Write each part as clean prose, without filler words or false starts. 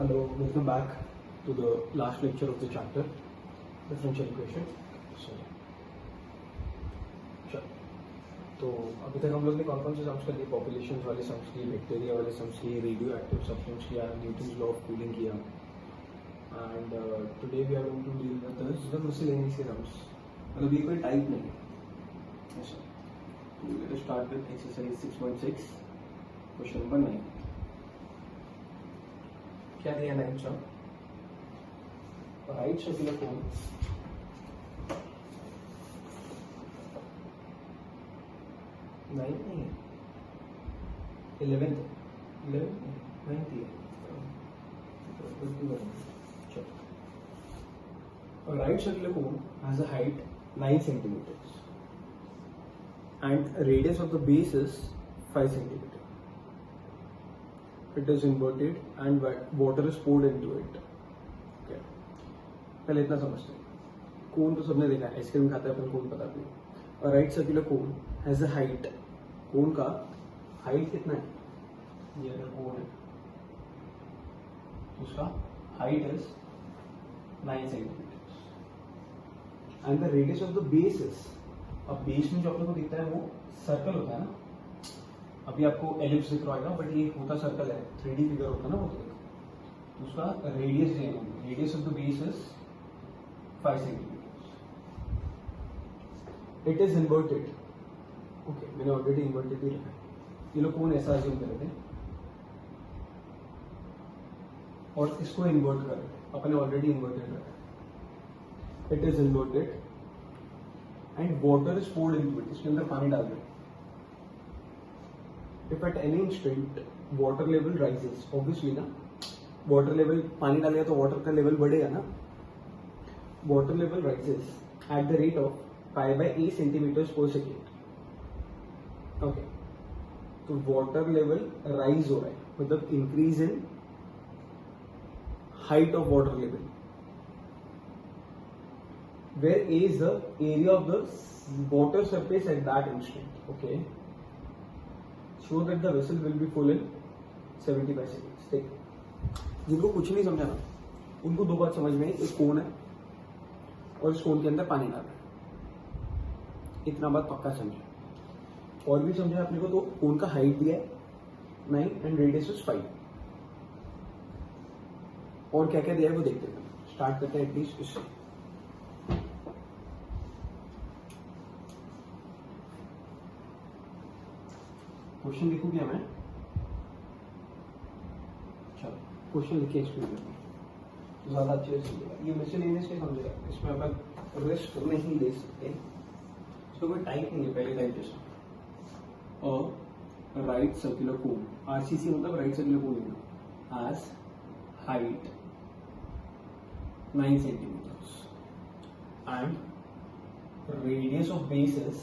Hello, welcome back to the last lecture of the chapter, differential equation. So, चलो तो अभी तक हम लोग ने कौन कौन से सम्स कर लिए? पॉपुलेशन वाले सम्स किए, बैक्टीरिया वाले सम्स किए, रेडियो एक्टिव सब्सटेंस किया, न्यूटन्स लॉ ऑफ कूलिंग किया, and today we are going to deal with the miscellaneous sums. मतलब ये कोई टाइप नहीं है ऐसा. Let us start with exercise 6.6 question number 9. क्या दिया 9 चा? राइट सर्कुलर कोन नहीं है 11th 9th है. A right circular cone has a height 9 centimeters and radius of the base is 5 centimeters. It is inverted and water is poured into it. Okay. पहले इतना समझते हैं. कोन तो सबने देखा है, आइसक्रीम खाता है अपन, कोन पता नहीं. A right circular cone has a height. कोन का हाइट कितना है? ये अगर कोन है उसका height is 9 centimetre and the radius of the base is. अब बेस में जो अपने को दिखता है वो सर्कल होता है ना. अभी आपको एलिप्स दिख रहा है, बट ये होता सर्कल है, 3D फिगर होता है ना वो. तो उसका रेडियस जो है, radius of the base is 5 centimetre. It is inverted. Okay, मैंने ऑलरेडी इन्वर्टेड भी रखा है. ये लोग कौन ऐसा अज्यूम कर रहे थे और इसको इन्वर्ट कर रहे थे. अपने ऑलरेडी इन्वर्टेड रखा है. It is inverted and water is poured into it. इसके अंदर पानी डाल रहे हैं. If at any instant water level rises, obviously ना, water level पानी डालेगा तो water का level बढ़ेगा ना. Water level rises at the rate of pi by a centimeters per second. Okay, तो water level rise हो रहा है, मतलब increase in height of water level, where a is the area of the water surface at that instant. Okay. So that the vessel will be full in 75 seconds. देखो, जिनको कुछ नहीं समझा ना, उनको दो बात समझ में आई. एक कोन है और इस कोन के अंदर पानी डाल रहा है. इतना बात पक्का समझे. और भी समझा अपने को तो कोन का हाइट दिया है 9 एंड रेडियस इज 5. और क्या क्या दिया है वो देखते हैं. स्टार्ट करते हैं एटलीस्ट इससे. क्वेश्चन लिखूं क्या मैं? चलो क्वेश्चन लिखिए, एक्सप्लेन करते हैं, ज्यादा अच्छे से समझेगा. ये मिसलेनियस के समझेगा, इसमें अपन रिस्क नहीं ले सकते. इसको कोई टाइप नहीं है पहले टाइप जैसा. और राइट सर्कुलर कोन, आरसीसी मतलब right circular cone, has height 9 centimetres and radius of base is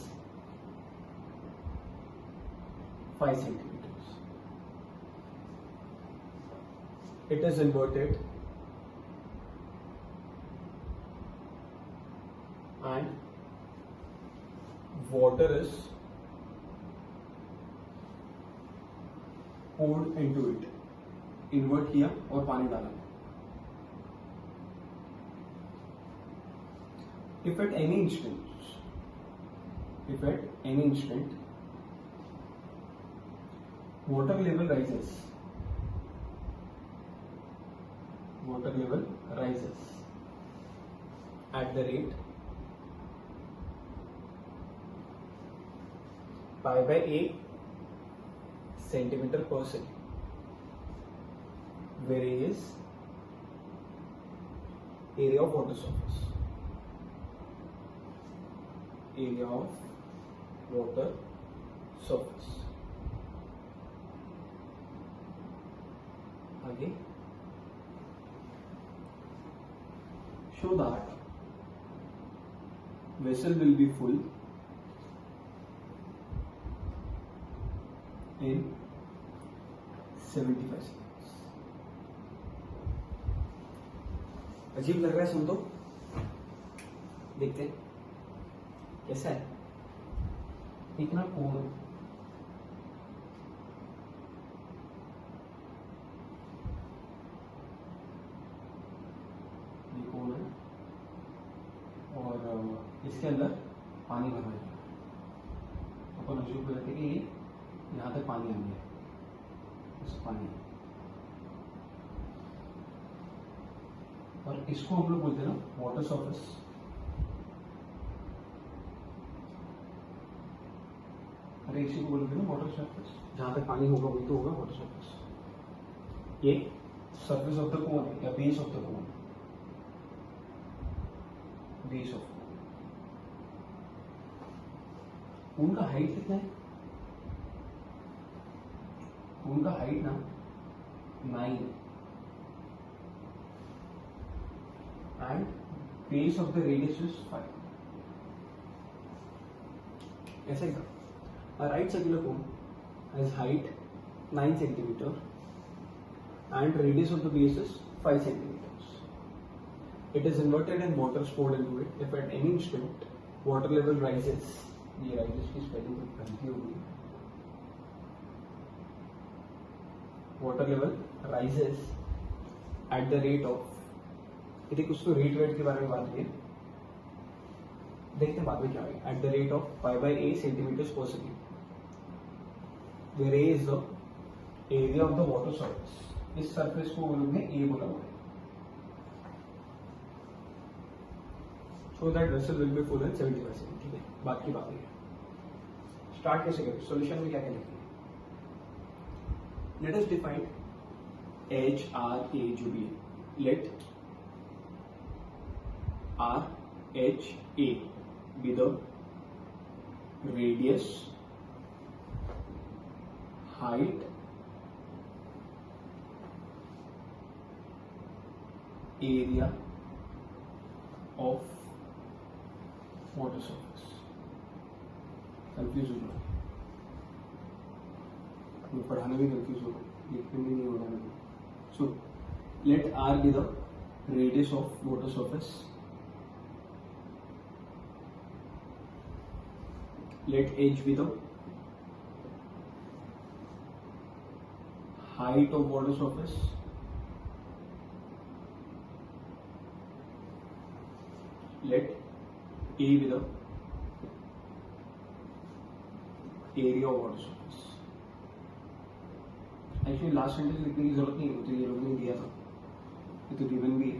5 centimeters. It is inverted and water is poured into it. Invert किया और पानी डाला. If at any instant water level rises at the rate pi by a centimeter per second, where a is area of water surface. Area of water surface. आगे, show that vessel will be full in 75 seconds. अजीब लग रहा है सुन तो, देखते हैं कैसा है. इतना कोण इसके अंदर पानी भरना है। अपन अज्यूम कर लेते हैं कि ये यहाँ तक पानी आ गया, इस पानी, और इसको हम लोग बोलते हैं ना वाटर सरफेस। अरे इसी को बोलते हैं ना वाटर सरफेस, जहां तक पानी होगा वही तो होगा वाटर सरफेस। ये सरफेस ऑफ द कोन है या base of the cone, base of cone का हाइट कितना है? कोन का हाइट ना 9 है, and base of the radius is 5. ऐसा ही था. A right circular cone has height 9 centimeter and radius of the base is 5 centimeters. It is inverted and water is poured into it. If at any instant water level rises, ये rises की spelling गलती होगी, water level rises at the rate of, यदि कुछ तो rate के बारे में बात की, देखते हैं बाद में क्या है, at the rate of 5/a centimetres पर second, where a is the area of the water surface. इस सरफेस को लोग ने ए बोला हुआ है. So that vessel will be full in 75 second. ठीक है, बात की बात है. स्टार्ट कैसे करें, सॉल्यूशन में क्या क्या लिखेंगे? लेट अस डिफाइन HRA जो भी है. Let RHA be the radius, height, area of water surface. Confuse हो रहा है, पढ़ाने में कंफ्यूज हो रहा है, लिखने में नहीं हो रहा है. So let R be the radius of water surface. Let H be the height of water surface. Let A be the area of water surface. Actually last sentence लिखने की जरूरत नहीं है, तो ये लोग ने दिया था, ये तो गिवन भी है.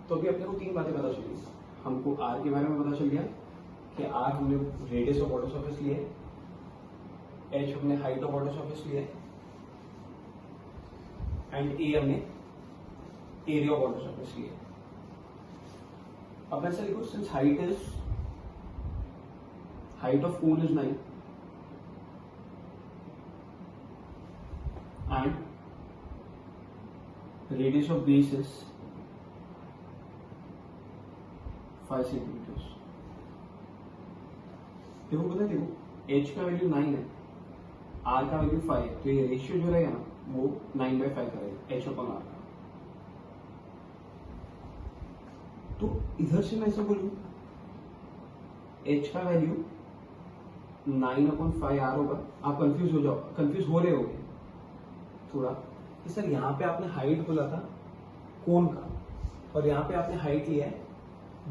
तो अभी अपने को तीन बातें पता चली. हमको आर के बारे में पता चल गया कि आर हमने रेडियस ऑफ वाटर सरफेस लिए, एच हमने हाइट ऑफ वाटर सरफेस लिए, एंड ए हमने एरिया ऑफ वाटर सरफेस लिए. अब ऐसा लिखो, since height of cone is 9 and radius of base is 5 centimetres. देखो पता है, देखो h का वैल्यू 9 है, r का वैल्यू 5 है, तो ये रेशियो जो रहेगा ना वो 9/5 का रहेगा, h/r का. तो इधर से मैं ऐसा बोलूं, h का वैल्यू 9/5 r होगा. आप कंफ्यूज हो जाओ, कंफ्यूज हो रहे होगे थोड़ा कि सर यहाँ पे आपने हाइट बोला था कोन का, और यहाँ पे आपने हाइट लिया है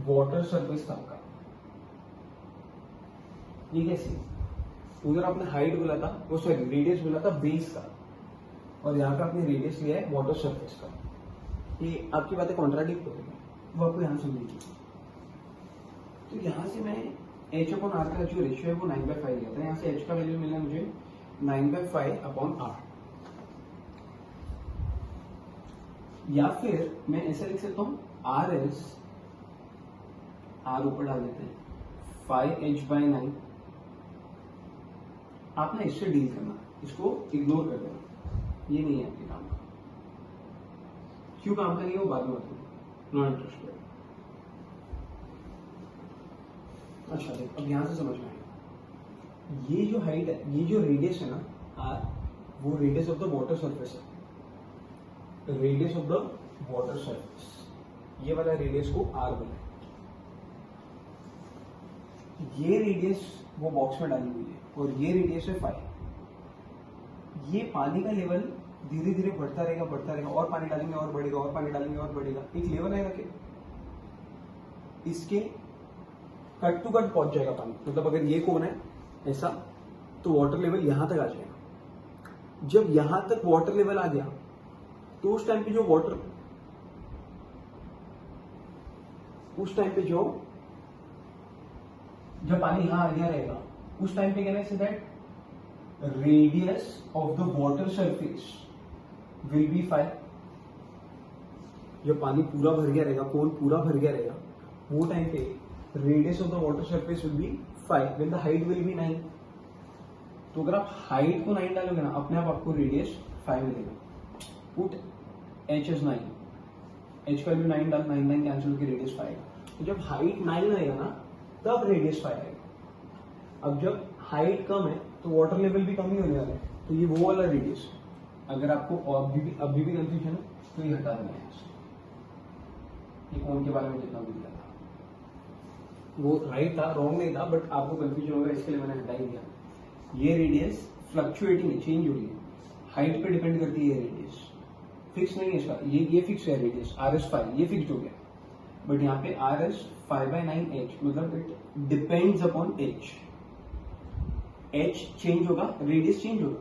वाटर सरफेस का. ये कैसे? उधर आपने हाइट बोला था, वो सॉरी रेडियस बोला था बेस का, और यहाँ पे आपने रेडियस लिया है वाटर सरफेस का. ये आपकी बातें कॉन्ट्राडिक्ट हो रही है, वो आपको यहाँ समझिए. तो यहाँ से मैं h/r का जो रेशियो है वो 9/5 लिया था. यहाँ से h का वैल्यू मिला मुझे 9/5/r. या फिर मैं ऐसे लिख सकता हूँ, r इज, r ऊपर डाल देते हैं, 5h/9. आप ना इससे डील करना, इसको इग्नोर कर देना, ये नहीं है आपके काम का. क्यों काम का नहीं है वो बाद में बताऊंगा, नॉट इंटरेस्टेड. अच्छा देख, अब यहां से समझ में आएगा, ये जो हाइट है, ये जो रेडियस है ना r, वो radius of the water surface है. Radius of the water surface, ये वाला रेडियस को r बोला है. ये रेडियस वो बॉक्स में डाली हुई है, और ये रेडियस है 5. ये पानी का लेवल धीरे धीरे बढ़ता रहेगा, और पानी डालेंगे और बढ़ेगा, और पानी डालेंगे और बढ़ेगा, एक लेवल आएगा कि इसके कट टू कट पहुंच जाएगा पानी। मतलब अगर ये कोन है ऐसा, तो वाटर लेवल यहां तक आ जाएगा। जब यहां तक वाटर लेवल आ गया तो उस टाइम पे जो जब पानी यहां आ गया रहेगा, उस टाइम पे कहना है that radius of the water surface will be 5। जब पानी पूरा भर गया रहेगा, कोन पूरा भर गया रहेगा, वो टाइम पे radius of the water surface will be 5 when the height will be 9। तो अगर आप हाइट को 9 डालोगे ना, अपने आप आपको रेडियस 5 मिलेगा। पुट h इज 9, h का वैल्यू 9 डाल, 9 कैंसिल होकर रेडियस 5 आएगा। तो जब हाइट 9 आएगा ना, तब रेडियस 5 आएगा। अब जब हाइट कम है तो वाटर लेवल भी कम ही होने वाला है, तो ये वो वाला रेडियस है। अगर आपको अभी भी कंफ्यूजन है तो ये हटा देना है। ये कोन के बारे में जितना भी दिया था वो राइट था, रॉन्ग नहीं था, बट आपको कंफ्यूजन होगा इसके लिए मैंने हटा ही दिया। ये रेडियस फ्लक्चुएटिंग है, चेंज हो रही है, हाइट पे डिपेंड करती है ये रेडियस, फिक्स नहीं है इसका। ये फिक्स है रेडियस RS5, ये फिक्स हो गया। बट यहाँ पे RS 5/9h, मतलब it depends upon h change होगा, रेडियस चेंज होगा।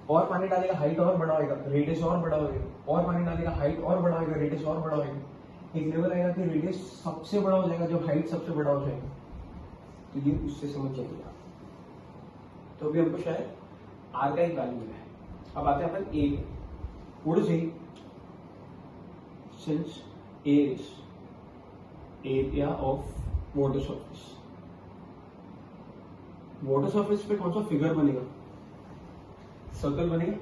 और पानी डालेगा, हाइट और बड़ा होगा, रेडियस और बड़ा होगा, और पानी डालेगा, हाइट और बड़ा होगा, रेडियस और बड़ा होगा। एक लेवल आएगा कि रेडियस सबसे बड़ा हो जाएगा जब हाइट सबसे बड़ा हो जाएगा। तो ये उससे समझ जाएंगे आप। तो अभी हमको शायद R का एक वैल्यू है। अब आते हैं अपन A पे। What is A? Since A is area of water surface, water surface पे कौन सा फिगर बनेगा? सर्कल बनेगा।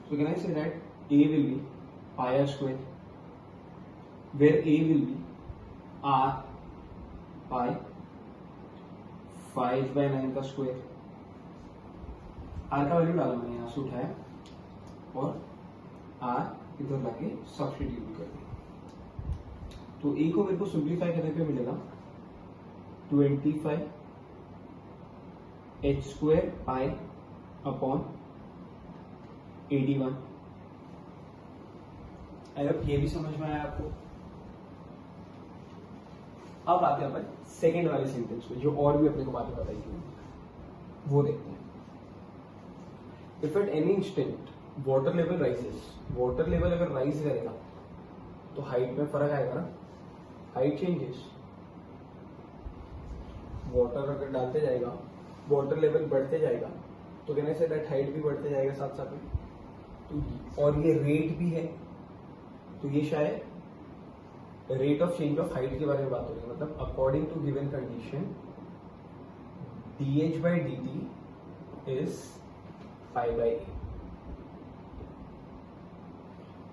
So can I say that A will be pi r square, where A will be r pi 5/9 का square. R का value डाला मैंने, यहाँ से उठाया और R इधर लाके सब्स्टिट्यूट कर दिया। तो A को मेरे को सिंप्लीफाई करने पे मिलेगा 25 h square pi अपॉन 81। अब ये भी समझ में आया आपको। अब आते हैं अपन सेकेंड वाले सेंटेंस में, जो और भी अपने को बातें बताई थी, वो देखते हैं। If at any instant water level rises, water level अगर राइज करेगा तो हाइट में फर्क आएगा ना, हाइट चेंजेस। वाटर अगर डालते जाएगा, वाटर लेवल बढ़ते जाएगा, तो कहने से दैट हाइट भी बढ़ते जाएगा साथ साथ में। तो और ये रेट भी है, तो ये शायद rate of change of height के बारे में बात हो रही है। मतलब according to given condition dh/dt is π/a।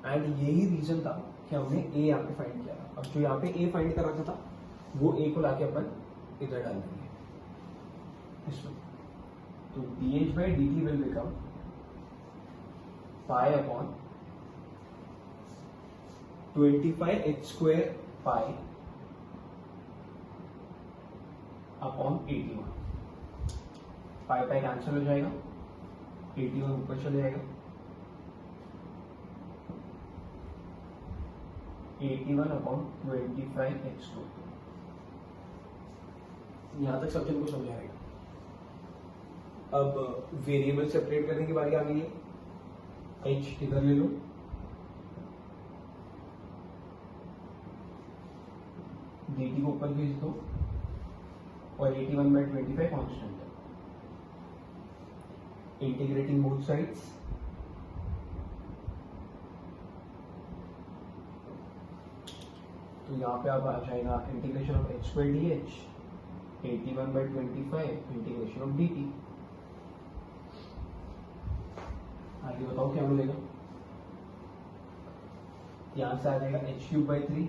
And यही रीजन था कि हमने a यहाँ पे फाइंड किया था। अब जो यहाँ पे a फाइंड कर रखा था, वो a को लाके अपन इधर डाल देंगे इसमें। तो dh/dt will become pi upon 25 h square pi upon 81। Pi cancel हो जाएगा, 81 ऊपर चले जाएगा, 81 अपॉन 25 h square। यहां तक सब जन को समझ आएगा। अब वेरिएबल सेपरेट करने की बारी आ गई है। h इधर ले लो, dt को ऊपर भेज दो, और 81/25 कांस्टेंट है। इंटीग्रेटिंग बोथ साइड्स, तो यहाँ पे अब आ जाएगा integration of h square dh, 81/25 integration of dt। आगे बताओ क्या मिलेगा? यहां से आ जाएगा h³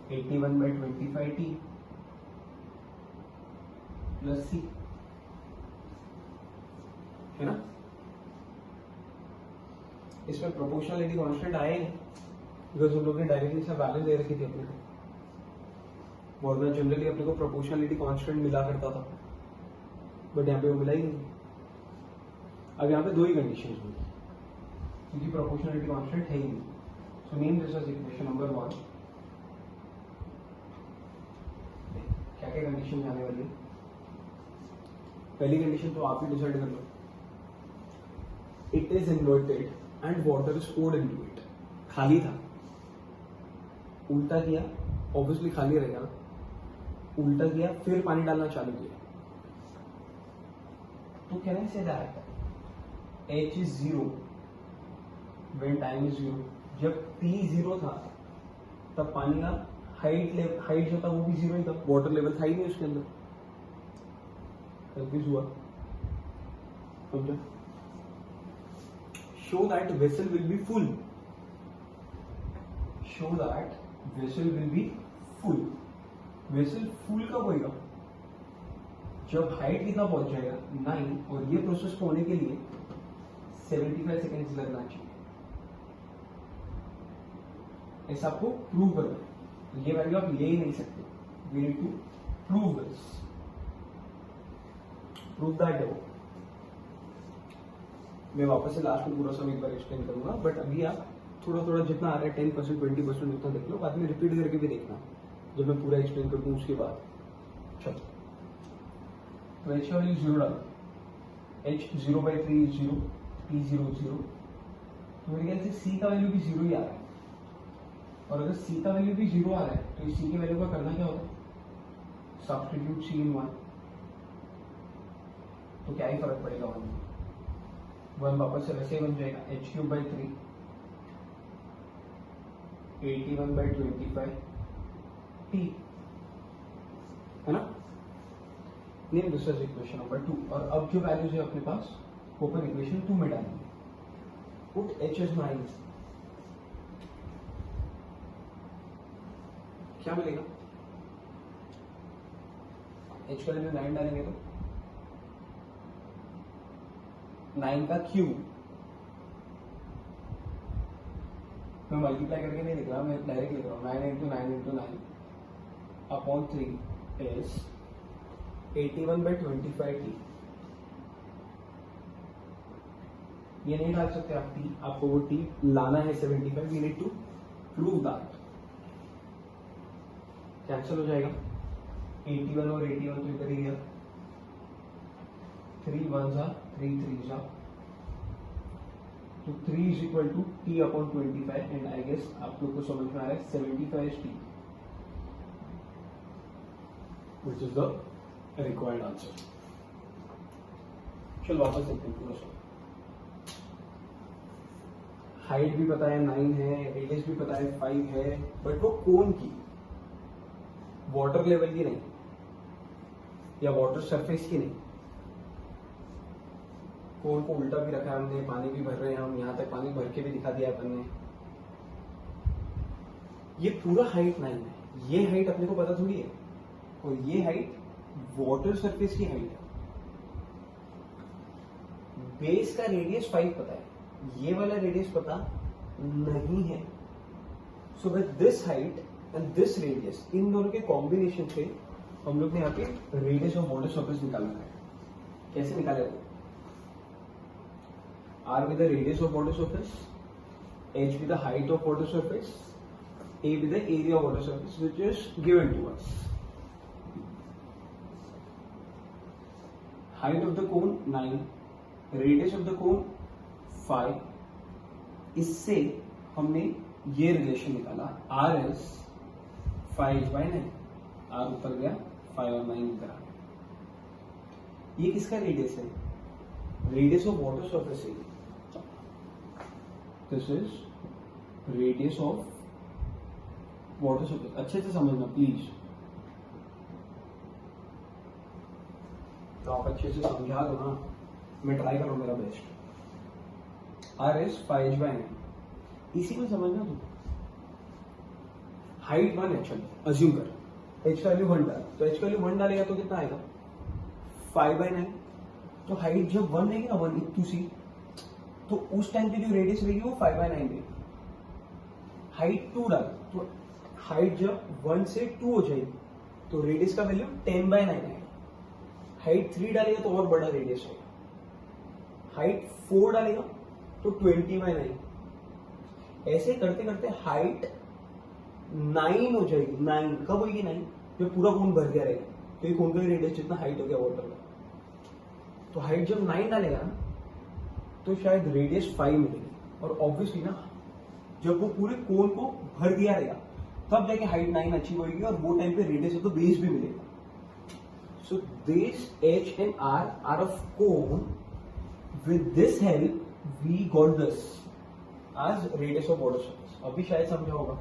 81/25t प्लस c, है ना। इसमें प्रोपोर्शनलिटी कांस्टेंट आए नहीं, बिकॉज उन लोगों ने डायरेक्टली से वैल्यू दे रखी थी अपने को। वरना जनरली अपने को प्रोपोर्शनलिटी कांस्टेंट मिला करता था, बट यहाँ पे वो मिला ही नहीं। अब यहाँ पे दो ही कंडीशन होंगी क्योंकि प्रोपोर्शनलिटी कांस्टेंट है ही नहीं. So name this as equation number 1. क्या क्या कंडीशन आने वाली है? पहली कंडीशन तो आप ही डिसाइड कर लो. It is inverted and water is poured into it. खाली था, उल्टा किया, ऑब्वियसली खाली रहेगा ना. उल्टा किया फिर पानी डालना चालू किया. तो can I say that H is 0 when time is 0. जब T 0 था तब पानी का हाइट जो था वो भी 0 ही था. वाटर लेवल था ही नहीं उसके अंदर. कंफ्यूज हुआ? समझा? Show that vessel will be full. Show that vessel will be full. Vessel full कब होएगा? जब हाइट कितना पहुंच जाएगा 9, और ये प्रोसेस को होने के लिए 75 सेकेंड्स लगना चाहिए. ऐसा आपको प्रूव करना है. ये वैल्यू आप ले ही नहीं सकते. We need to prove this. Prove that demo मैं वापस से लास्ट में पूरा सब एक बार एक्सप्लेन करूंगा. बट अभी आप थोड़ा थोड़ा जितना आ रहा है 10% 20% उतना देख लो. बाद में रिपीट करके भी देखना जब मैं पूरा एक्सप्लेन कर दूं उसके बाद. चलो तो H का वैल्यू 0 डालो. H 0/3 is 0, T 0 0. तो मेरे ख्याल से C का वैल्यू भी 0 ही आ रहा है. और अगर C का वैल्यू भी 0 आ रहा है तो इस C के वैल्यू का करना क्या होता है? Substitute C in 1. तो क्या ही फर्क पड़ेगा 1 वापस से वैसे ही बन जाएगा. H3/3 81/25 T है ना. Name this as equation number 2. और अब जो वैल्यूज है अपने पास वो अपन इक्वेशन 2 में डालेंगे. Put H as 9. क्या मिलेगा? H का वैल्यू 9 डालेंगे तो 9 का क्यूब. मैं मल्टीप्लाई करके नहीं लिख रहा, मैं डायरेक्ट लिख रहा हूँ. 9 into 9 into 9 upon 3 is 81/25 T. ये नहीं डाल सकते आप T. आपको वो T लाना है 75. We need to prove that. Cancel हो जाएगा. 81 और 81 तो इधर ही गया. 3 1s are 3 3s are. तो 3 is equal to T upon 25 and I guess आप लोग को समझ में आ रहा है 75 is T, which is the required answer. चलो वापस देखते हैं पूरा सब. हाइट भी पता है 9 है, रेडियस भी पता है 5 है, बट वो कोन की, वाटर लेवल की नहीं या वाटर सरफेस की नहीं. कोन को उल्टा भी रखा है हमने, पानी भी भर रहे हैं हम, यहां तक पानी भर के भी दिखा दिया अपन ने. ये पूरा हाइट 9 है. ये हाइट अपने को पता थोड़ी है, और ये हाइट वाटर सरफेस की हाइट है. बेस का रेडियस 5 पता है, ये वाला रेडियस पता नहीं है. So with this height and this radius, इन दोनों के कॉम्बिनेशन से हम लोग ने यहाँ पे रेडियस ऑफ वाटर सरफेस निकालना है. कैसे निकालेगा? R with the radius of water surface, H with the height of water surface, A with the area of water surface, which is given to us. Height of the cone 9, radius of the cone 5. इससे हमने ये relation निकाला, R is 5/9. R ऊपर गया, 5 और 9 इधर आ गया. ये किसका रेडियस है? रेडियस ऑफ वाटर सरफेस है. This is radius of water surface. अच्छे से समझना प्लीज. तो आप अच्छे से समझा दो ना, मैं ट्राई करूँ मेरा बेस्ट. R is 5/9. इसी में समझना तुम. हाइट 1 है, चलो अज्यूम कर. H का वैल्यू 1 डाल, तो H का वैल्यू 1 डालेगा तो कितना आएगा? 5/9. तो हाइट जब 1 रहेगी ना, 1 टू सी, तो उस टाइम पे जो रेडियस रहेगी वो 5/9 रहेगी. हाइट 2 डाल, तो हाइट जब 1 से 2 हो जाएगी तो रेडियस का वैल्यू 10/9 आएगा. हाइट 3 डालेगा तो और बड़ा रेडियस होगा. हाइट 4 डालेगा तो 20/9, ऐसे करते करते हाइट 9 हो जाएगी। 9 कब होगी? 9 जब पूरा कोन भर गया रहेगा। तो ये कोन का रेडियस जितना हाइट हो गया वाटर का, तो हाइट जब 9 डालेगा ना तो शायद रेडियस 5 मिलेगी। और ऑब्वियसली ना जब वो पूरे कोन को भर दिया रहेगा तब जाके हाइट 9 अचीव होगी और वो टाइम पे रेडियस ऑफ द बेस भी मिलेगा। So this H and R are of cone. With this help we got this as radius of water surface. अभी शायद समझा होगा।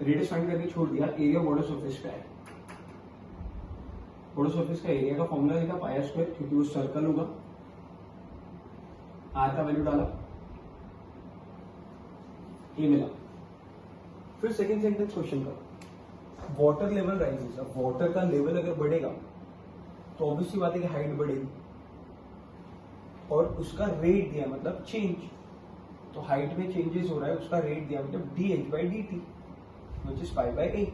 रेडियस फाइंड करके छोड़ दिया, एरिया वाटर सरफेस का है। वाटर सरफेस का एरिया का फॉर्मूला लिखा पाया स्क्वायर, क्योंकि वो सर्कल होगा। आर का वैल्यू डाला, ये मिला। फिर सेकंड सेंटेंस क्वेश्चन का, वाटर लेवल राइजेस। अब वाटर का लेवल अगर बढ़ेगा तो ऑब्वियसली बात है कि हाइट बढ़ेगी, और उसका रेट दिया मतलब चेंज, तो हाइट में चेंजेस हो रहा है, उसका रेट दिया मतलब dh/dt which is 5/a।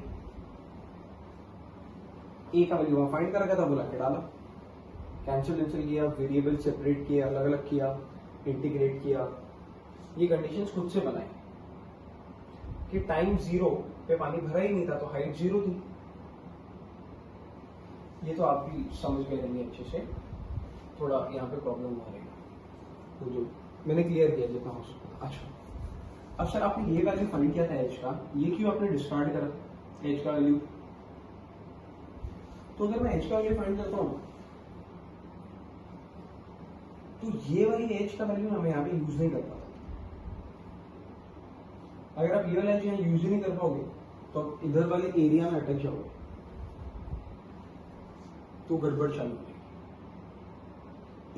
ए का वैल्यू वहां फाइंड करा था, बुला के डाला, कैंसिल किया, वेरिएबल सेपरेट किया, अलग अलग किया, इंटीग्रेट किया। ये कंडीशंस खुद से बनाए कि टाइम 0 पे पानी भरा ही नहीं था तो हाइट 0 थी। ये तो आप भी समझ गए रहेंगे अच्छे से, थोड़ा यहाँ पे प्रॉब्लम हो रहेगा, तो जो मैंने क्लियर किया जितना हो सकता। अच्छा, अब सर आपने ये वैल्यू फाइंड किया था एच का, ये क्यों आपने डिस्कार्ड करा एच का वैल्यू? तो अगर मैं एच का वैल्यू फाइंड करता हूँ तो ये वाली एच का वैल्यू ना मैं यहाँ पे यूज नहीं कर पाता। अगर आप ये वाला एच यहाँ यूज ही नहीं कर पाओगे तो आप इधर वाले एरिया में अटक जाओगे, तो गड़बड़ चालू होगी।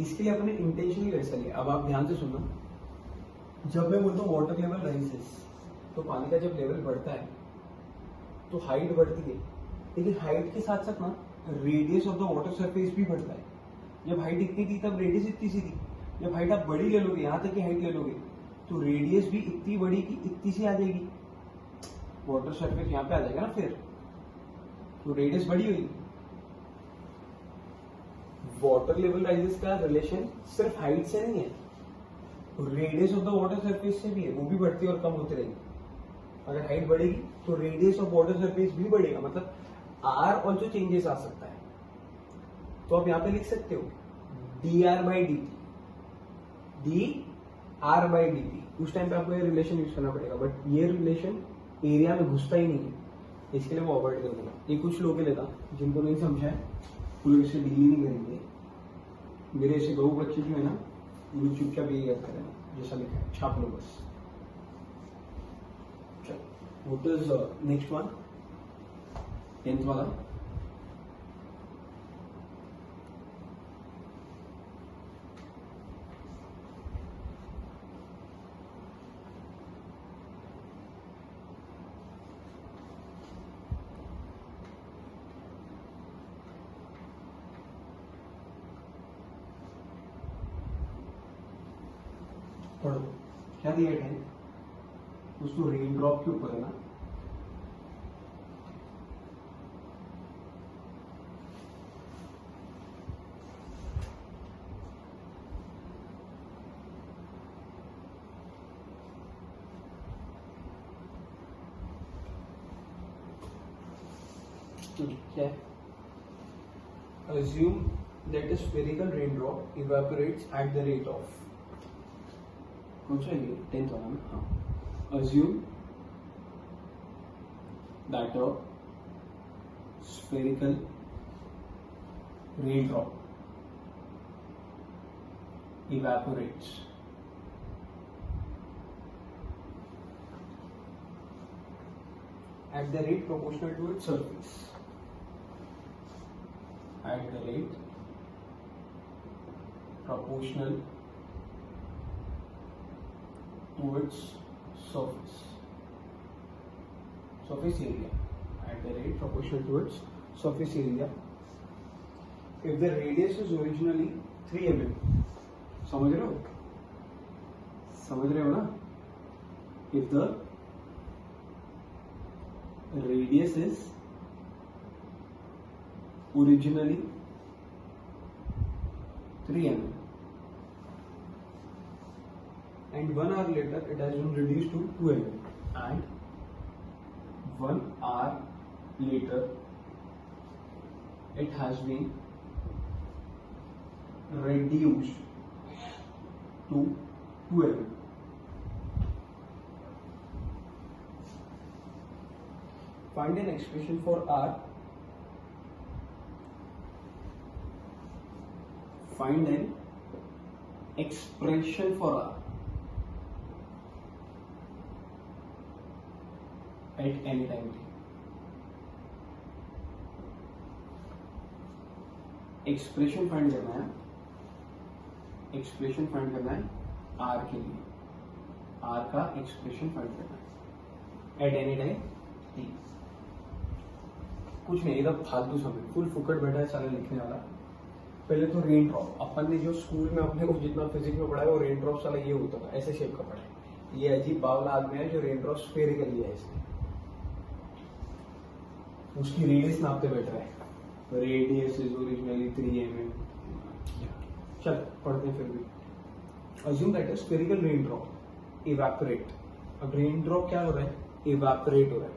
इसके लिए अपने इंटेंशनली वैसा लिया। अब आप ध्यान से सुनना, जब मैं बोलता हूँ वाटर लेवल राइजेस, तो पानी का जब लेवल बढ़ता है तो हाइट बढ़ती है, लेकिन हाइट के साथ साथ ना radius of the water surface भी बढ़ता है। जब हाइट इतनी थी तब रेडियस इतनी सी थी, जब हाइट आप बड़ी ले लोगे, यहां तक की हाइट ले लोगे, तो रेडियस भी इतनी बड़ी की इतनी सी आ जाएगी, वाटर सरफेस यहाँ पे आ जाएगा ना, फिर तो रेडियस बड़ी हुई। वाटर लेवल राइजेस का रिलेशन सिर्फ हाइट से नहीं है, radius of the water surface से भी है, वो भी बढ़ती है और कम होती रहेगी। अगर हाइट बढ़ेगी तो रेडियस ऑफ वाटर सरफेस भी बढ़ेगा, मतलब आर ऑल्सो चेंजेस आ सकता है। तो आप यहां पे लिख सकते हो dr/dt, dr/dt। उस टाइम पे आपको ये रिलेशन यूज करना पड़ेगा, बट ये रिलेशन एरिया में घुसता ही नहीं है, इसके लिए मैं अवॉइड कर दूंगा। ये कुछ लोगों के लिए था जिनको नहीं समझा है, वो लोग इससे डील ही नहीं करेंगे। मेरे ऐसे गौ बच्चे जो है ना, वो लोग चुपचाप ये करते रहना, जैसा लिखा है छाप लो बस। चलो, what is next one, 10th वाला। पढ़ो क्या दिया है, कुछ तो रेन ड्रॉप के ऊपर है ना। क्या है? Assume that a spherical raindrop evaporates at the rate of, कौन सा ये 10th वाला ना? हाँ। Assume that a spherical raindrop evaporates at the rate proportional to its surface. At the rate proportional to its surface. Surface area. At the rate proportional to its surface area. If the radius is originally 3 mm. समझ रहे हो? समझ रहे हो ना? If the radius is originally 3 mm. And 1 hour later, it has been reduced to 2 mm. And 1 hour later, it has been reduced to 2 mm. Find an expression for R. Find an expression for R at any time t. Expression find करना है, expression find करना है are के लिए, are का expression find करना है eight any time T. कुछ नहीं, एकदम फालतू समय, फुल फुकट बैठा है साला लिखने वाला. पहले तो रेन ड्रॉप, अपन ने जो स्कूल में अपने को जितना फिजिक्स में पढ़ा है वो रेन ड्रॉप साला ये होता था, ऐसे शेप का पढ़ा है. ये अजीब बावला आदमी है जो रेन ड्रॉप स्फेरिकली है, इसमें उसकी रेडियस नापते बैठ रहा है. Radius is originally 3 mm. चल पढ़ते हैं फिर भी. Assume that spherical rain drop evaporate. अब रेन ड्रॉप क्या हो रहा है, इवेपोरेट हो रहा है.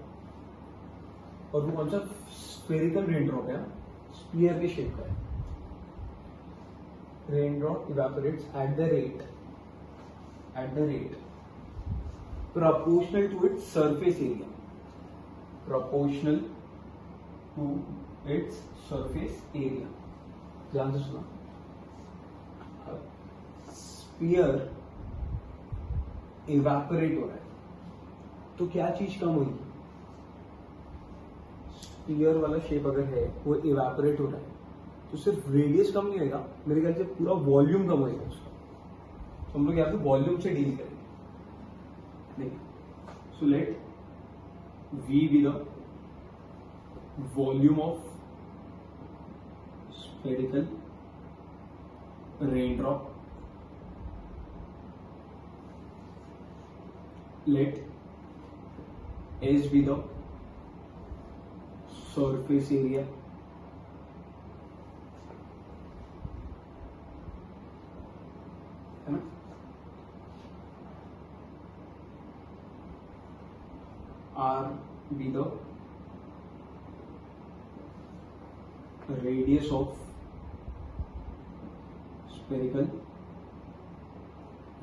और वो कौन सा स्फेरिकल रेन ड्रॉप है, स्फीयर के शेप का है. Rain drop evaporates at the rate proportional to its surface area, proportional to its surface area. ध्यान से सुना. स्फीयर इवेपोरेट हो रहा है तो क्या चीज कम होगी, स्फीयर वाला शेप अगर है वो इवेपोरेट हो रहा है तो सिर्फ रेडियस कम नहीं होगा, मेरे ख्याल से पूरा वॉल्यूम कम होगा उसका. तो हम लोग यहाँ पे वॉल्यूम से डील करेंगे. देखिए, so let V be the volume of spherical raindrop. Let S be the surface area. है ना? R be the radius of spherical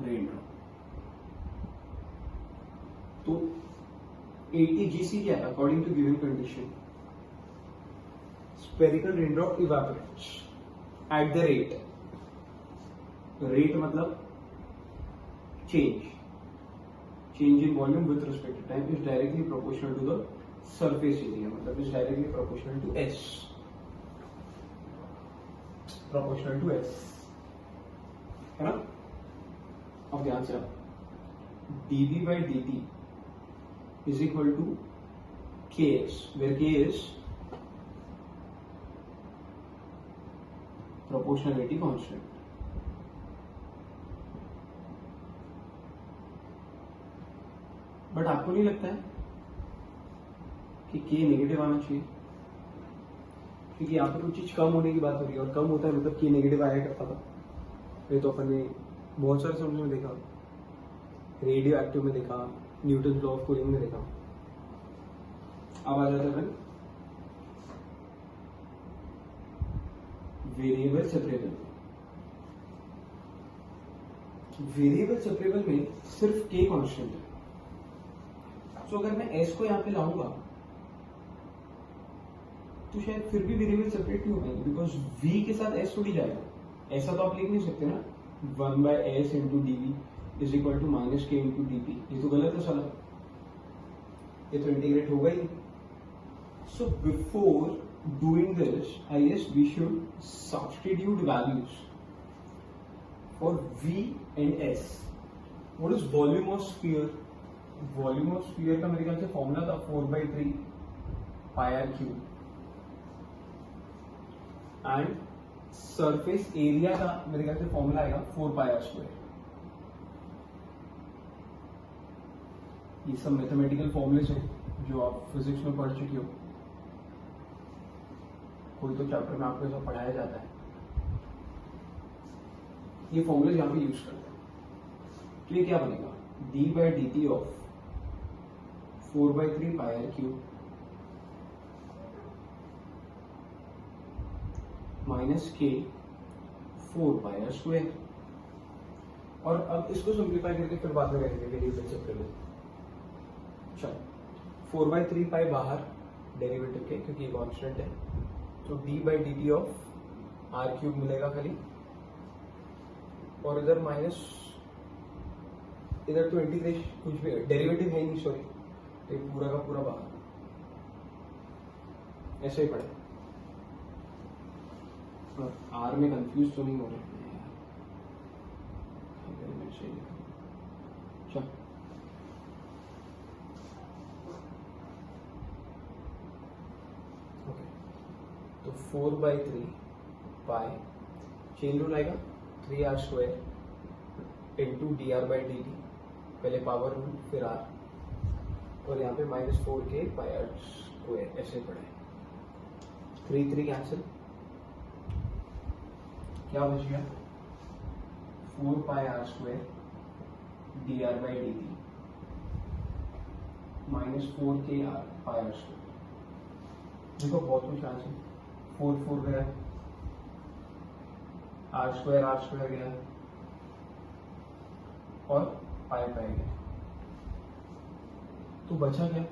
raindrop. तो ATGC क्या है according to given condition, spherical raindrop evaporates at the rate. Rate मतलब change in volume with respect to time is directly proportional to the surface area, मतलब is directly proportional to S, proportional to S, है ना? अब ध्यान से dB by dt is equal to Ks, where K is proportionality constant. But आपको नहीं लगता है कि K नेगेटिव आना चाहिए, क्योंकि यहाँ पर कुछ चीज कम होने की बात हो रही है और कम होता है मतलब K नेगेटिव आया करता था. ये तो अपन ने बहुत सारे समझ में देखा, रेडियो एक्टिव में देखा, न्यूटन लॉ ऑफ कूलिंग में देखा. अब आ जाता है वेरिएबल सेपरेबल. वेरिएबल सेपरेबल में सिर्फ K कांस्टेंट है. तो अगर मैं S को यहाँ पे लाऊंगा तो शायद फिर भी वेरिएबल सेपरेट नहीं हो पाएंगे, बिकॉज V के साथ S थोड़ी जाएगा. ऐसा तो आप लिख नहीं सकते ना 1/s into dv is equal to -k into dp. ये तो गलत है साला, ये तो इंटीग्रेट होगा ही. So before doing this I guess we should substitute values for V and S. What is volume of sphere? Volume of sphere का मेरे ख्याल से फॉर्मूला था 4/3 pi are cube. And surface area का मेरे ख्याल से फॉर्मूला आएगा 4 पाई आर स्क्वायर. ये सब मैथमेटिकल फॉर्मूलेज हैं जो आप फिजिक्स में पढ़ चुके हो. कोई तो चैप्टर में आपको ऐसा पढ़ाया जाता है. ये फॉर्मूला यहाँ पे यूज करते हैं। तो ये क्या बनेगा, D by D T of 4/3 pi are cube minus के 4 पाई आर स्क्वायर। और अब इसको सिंप्लीफाई करके फिर बाद में करेंगे वेरिएबल सेपरेटली। चलो 4/3 पाई बाहर डेरिवेटिव के, क्योंकि ये कांस्टेंट है, तो D by D T of are cube मिलेगा खाली, और इधर माइनस, इधर तो इंटीग्रेशन कुछ भी डेरिवेटिव है ही नहीं, सॉरी, तो ये पूरा का पूरा बाहर, ऐसे ही पड़े। और आर में कंफ्यूज तो नहीं हो रहे हैं यार, चल ओके। तो 4/3 पाई चेन रूल आएगा 3r square into D r by D T, पहले पावर रूल फिर r, और यहाँ पे -4k पाई आर स्क्वायर, ऐसे पड़े। 3 कैंसिल, क्या बच गया 4 pi r square d r by D t -4k r pi r square. देखो बहुत कुछ आंसर, 4 गया, आर स्क्वायर गया, और पाई गया, तो बचा क्या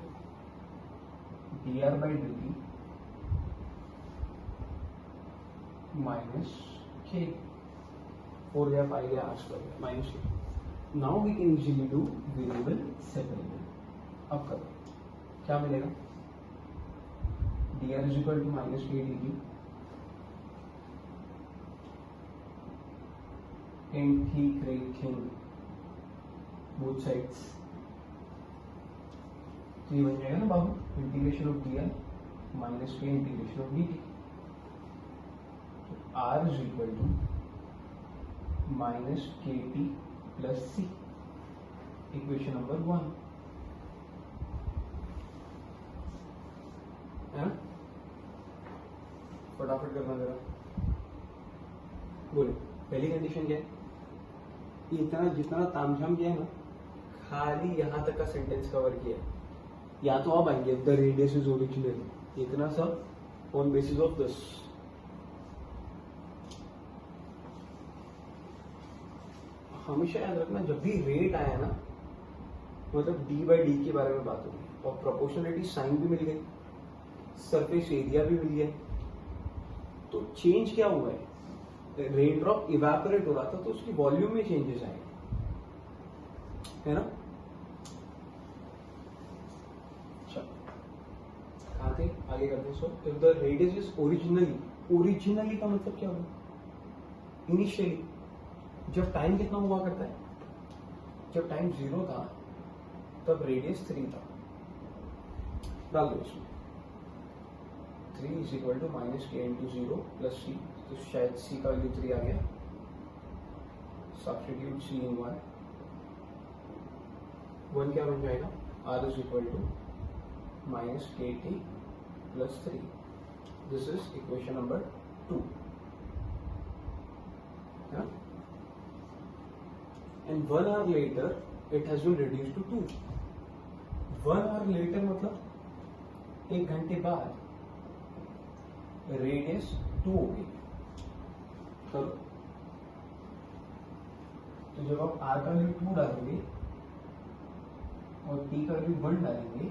d r by D t minus के, 4 गया, पाई गया, आर स्क्वायर गया, minus k. Now we can easily do variable separable. अब करो, क्या मिलेगा, d r is equal to minus k d t integrating both sides, तो ये बन जाएगा ना बाबू, integration of d r minus k integration of d t. R is equal to minus k t plus c, equation number 1 है ना। फटाफट करना जरा, बोलो पहली कंडीशन क्या है, ये इतना जितना तामझाम किया है ना, खाली यहां तक का सेंटेंस कवर किया है, या तो अब आएंगे द रेडियस इज ओरिजिनल, इतना सब ऑन बेसिस ऑफ दिस। हमेशा याद रखना, जब भी रेट आया ना, मतलब डी बाई डी के बारे में बात होगी, और प्रोपोर्शनलिटी साइन भी मिल गई, सरफेस एरिया भी मिल गया, तो चेंज क्या हुआ है, रेन ड्रॉप इवेपोरेट हो रहा था, तो उसकी वॉल्यूम में चेंजेस आएंगे, है ना। कहाँ थे, आगे करते हैं। So if the radius is originally का मतलब क्या हुआ, इनिशियली, जब टाइम कितना हुआ करता है, जब टाइम 0 था तब रेडियस 3 था, डाल दो इसमें 3 इज इक्वल टू माइनस के इंटू 0 प्लस सी, तो शायद सी का वैल्यू 3 आ गया, सब्स्टिट्यूट सी इन 1 क्या बन जाएगा, r is equal to minus k t plus 3, this is equation number 2, and 1 hour later it has been reduced to 2. 1 hour later मतलब 1 घंटे बाद रेडियस 2 हो गई। चलो, तो जब आप r का वैल्यू 2 डालेंगे और t का वैल्यू 1 डालेंगे,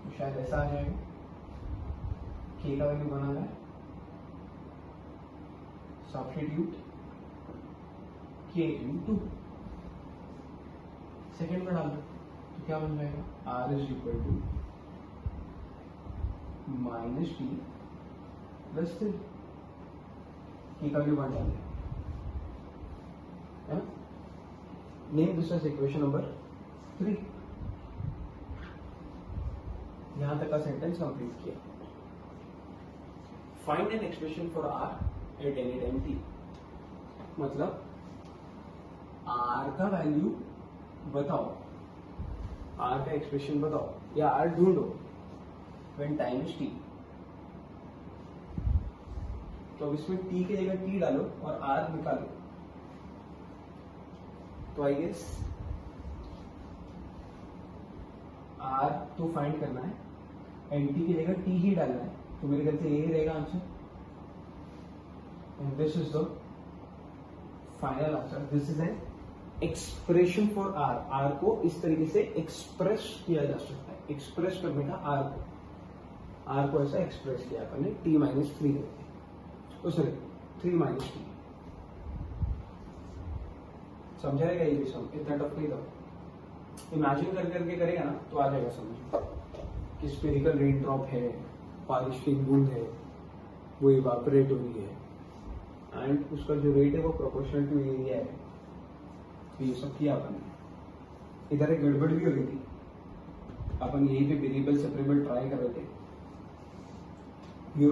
तो शायद ऐसा आ जाएगा, k का वैल्यू 1 आ रहा है, सब्स्टिट्यूट k इंटू सेकेंड में डाल दो, तो क्या बन जाएगा, r is equal to minus T plus 3, k का वैल्यू 1 डाल दिया, name this as equation number 3। यहां तक का सेंटेंस कंप्लीट किया। Find an expression for r at any time t, मतलब r का वैल्यू बताओ, r का एक्सप्रेशन बताओ, या r ढूंढो व्हेन टाइम इज t। तो अब इसमें टी की जगह टी डालो और आर निकालो। तो आई गेस आर तो फाइंड करना है एंड टी की जगह टी ही डालना है, तो मेरे ख्याल से यही रहेगा answer. And this is the final answer. This is an expression for R. R को इस तरीके से एक्सप्रेस किया जा सकता है, एक्सप्रेस करने का आर को ऐसा एक्सप्रेस किया अपन ने टी माइनस थ्री करके, सॉरी 3 माइनस टी। समझाएगा ये भी सम, इतना टफ नहीं था। इमेजिन कर करके करेगा ना तो आ जाएगा समझ कि स्फेरिकल रेन ड्रॉप है, बारिश की बूंद है, वो इवापोरेट हो रही है एंड उसका जो रेट है वो प्रोपोर्शनल टू एरिया है। तो ये सब किया अपन ने। इधर एक गड़बड़ भी हो गई थी, अपन यहीं पे वेरिएबल सेपरेबल ट्राई कर रहे थे। We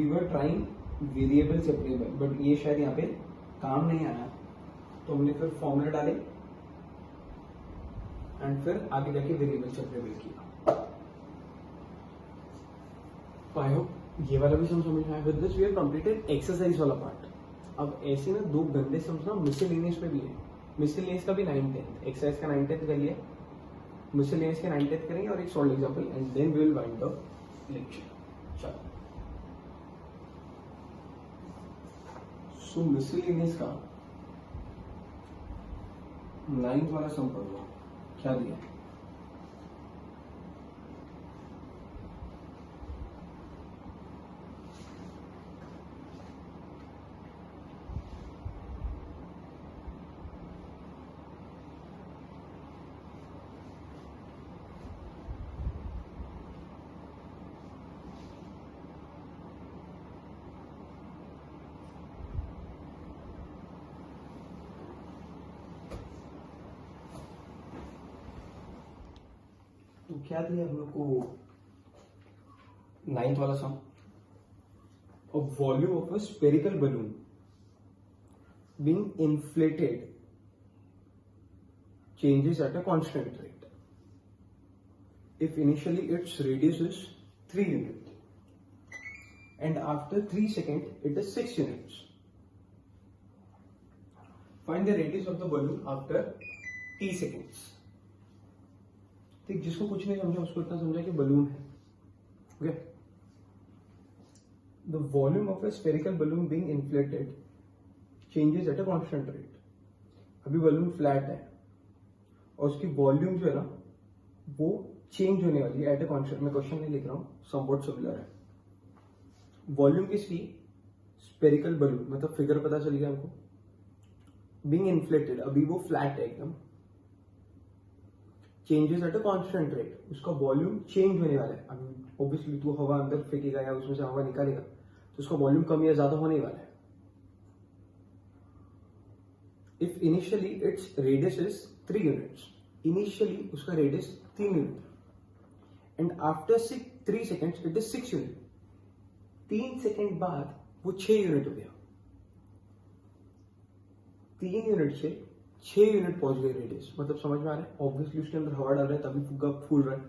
were trying variable separable, but ये शायद यहाँ पे काम नहीं आया, तो हमने फिर फॉर्मूला डाले एंड फिर आगे जाके वेरिएबल सेपरेबल किया। तो आई होप ये वाला भी समझ में आया। With this we have completed exercise वाला पार्ट। अब ऐसे ना दो गंदे समझना मिसलेनियस में भी है। मिसलेनियस का भी 9th 10th, एक्सरसाइज का 9th 10th कर लिया, मिसलेनियस के 9th 10th करेंगे और एक solve example and then we will wind the lecture. चलो सो मिसलेनियस का 9th वाला सम पढ़ो, क्या दिया है? तो क्या दिया हम लोग को 9th वाला सम? A volume of a spherical balloon being inflated changes at a constant rate if initially its radius is 3 units and after 3 seconds it is 6 units. Find the radius of the balloon after t seconds. ठीक, जिसको कुछ नहीं समझा उसको इतना समझा कि balloon है। Okay, the volume of A spherical balloon being inflated changes at a constant rate. अभी बलून फ्लैट है और उसकी वॉल्यूम जो है ना वो चेंज होने वाली है एट अ कांस्टेंट। मैं क्वेश्चन नहीं लिख रहा हूँ, समवॉट सिमिलर है। वॉल्यूम किसकी? स्फेरिकल बलून, मतलब फिगर पता चल गया हमको। बीइंग इन्फ्लेटेड, अभी वो फ्लैट है एकदम, changes at a constant rate, उसका वॉल्यूम चेंज होने वाला है। अभी ऑब्वियसली तू हवा अंदर फेंकेगा या उसमें से हवा निकालेगा तो उसका वॉल्यूम कम या ज्यादा होने वाला है। If initially its radius is 3 units, initially उसका radius 3 unit and after 3 seconds it is 6 unit. 3 second बाद वो 6 यूनिट हो गया। 3 यूनिट से 6 यूनिट पहुंच गए रेडियस, मतलब समझ में आ रहा है? ऑब्वियसली उसके अंदर हवा डाल रहा है तभी फुग्गा फूल रहा है।